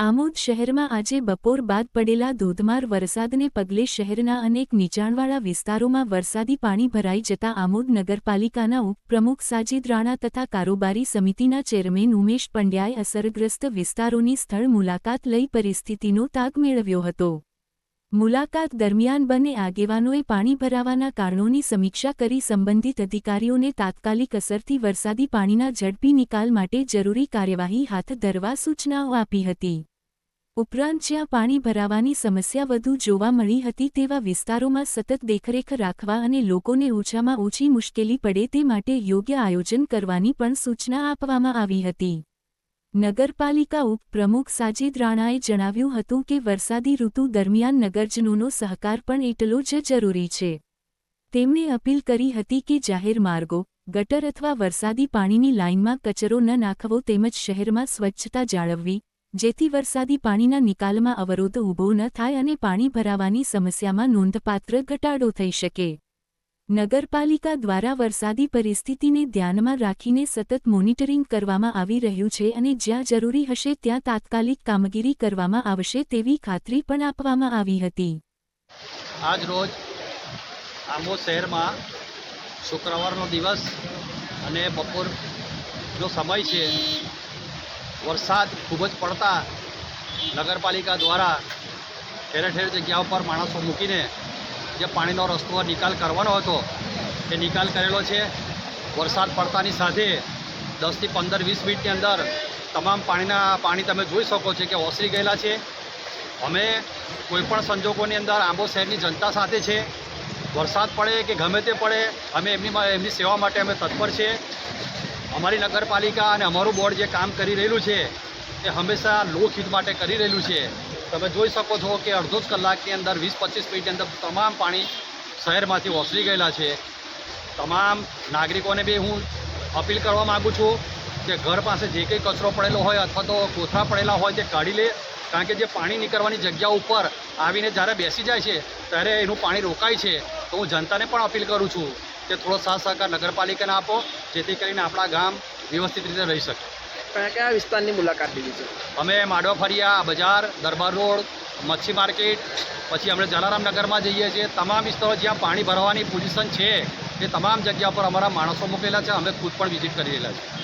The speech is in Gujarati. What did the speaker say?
આમોદ શહેરમાં આજે બપોર બાદ પડેલા ધોધમાર વરસાદને પગલે શહેરના અનેક નીચાણવાળા વિસ્તારોમાં વરસાદી પાણી ભરાઈ જતા આમોદ નગરપાલિકાના ઉપપ્રમુખ સાજીદ રાણા તથા કારોબારી સમિતિના ચેરમેન ઉમેશ પંડ્યાએ અસરગ્રસ્ત વિસ્તારોની સ્થળ મુલાકાત લઈ પરિસ્થિતિનો તાગ મેળવ્યો હતો। મુલાકાત દરમિયાન બંને આગેવાનોએ પાણી ભરાવાના કારણોની સમીક્ષા કરી સંબંધિત અધિકારીઓને તાત્કાલિક અસરથી વરસાદી પાણીના ઝડપી નિકાલ માટે જરૂરી કાર્યવાહી હાથ ધરવા સૂચનાઓ આપી હતી। ઉપરાંત જ્યાં પાણી ભરાવાની સમસ્યા વધુ જોવા મળી હતી તેવા વિસ્તારોમાં સતત દેખરેખ રાખવા અને લોકોને ઓછામાં ઓછી મુશ્કેલી પડે તે માટે યોગ્ય આયોજન કરવાની પણ સૂચના આપવામાં આવી હતી। નગરપાલિકા ઉપપ્રમુખ સાજીદ રાણાએ જણાવ્યું હતું કે વરસાદી ઋતુ દરમિયાન નગરજનોનો સહકાર પણ એટલો જ જરૂરી છે। તેમણે અપીલ કરી હતી કે જાહેર માર્ગો, ગટર અથવા વરસાદી પાણીની લાઇનમાં કચરો ન નાખવો તેમજ શહેરમાં સ્વચ્છતા જાળવવી, જેથી વરસાદી પાણીના નિકાલમાં અવરોધ ઊભો ન થાય અને પાણી ભરાવાની સમસ્યામાં નોંધપાત્ર ઘટાડો થઈ શકે। નગરપાલિકા દ્વારા વરસાદી પરિસ્થિતિને ધ્યાનમાં રાખીને સતત મોનિટરિંગ કરવામાં આવી રહ્યું છે અને જ્યાં જરૂરી હશે ત્યાં તાત્કાલિક કામગીરી કરવામાં આવશે તેવી ખાતરી પણ આપવામાં આવી હતી। આજ રોજ આમોદ શહેરમાં શુક્રવારનો દિવસ અને બપોરનો સમય છે। વરસાદ ખૂબ જ પડતા નગરપાલિકા દ્વારા ઠેર ઠેર જગ્યાઓ પર માણસો મૂકીને જે પાણીનો રસ્તો નિકાલ કરવાનો હતો એ નિકાલ કરેલો છે। વરસાદ પડતાની સાથે 10 થી 15 20 મિનિટની અંદર તમામ પાણી તમે જોઈ શકો છો કે ઓસરી ગયેલા છે। અમે કોઈપણ સંજોગોની અંદર આંબોદ શહેરની જનતા સાથે છે। વરસાદ પડે કે ગમે તે પડે અમે એમની સેવા માટે અમે તત્પર છે। અમારી નગરપાલિકા અને અમારું બોર્ડ જે કામ કરી રહેલું છે એ હંમેશા લોકહિત માટે કરી રહેલું છે। તમે જોઈ શકો છો કે અડધો જ કલાકની અંદર 20-25 મિનિટની અંદર તમામ પાણી શહેરમાંથી ઓસરી ગયેલા છે। તમામ નાગરિકોને બી હું અપીલ કરવા માગું છું કે ઘર પાસે જે કંઈ કચરો પડેલો હોય અથવા તો કોથળા પડેલા હોય તે કાઢી લે, કારણ કે જે પાણી નીકળવાની જગ્યા ઉપર આવીને જ્યારે બેસી જાય છે ત્યારે એનું પાણી રોકાય છે। તો હું જનતાને પણ અપીલ કરું છું કે થોડો સાથ સહકાર નગરપાલિકાને આપો, જેથી કરીને આપણા ગામ વ્યવસ્થિત રીતે રહી શકે। કયા વિસ્તારની મુલાકાત લીધી છે? અમે માડવા ફરિયા બજાર, દરબાર રોડ, મચ્છી માર્કેટ, પછી અમે જલારામ નગરમાં જઈએ છીએ। તમામ વિસ્તારો જ્યાં પાણી ભરવાની પોઝિશન છે એ તમામ જગ્યા પર અમારા માણસો મૂકેલા છે। અમે ખુદ પણ વિઝિટ કરી રહેલા છીએ।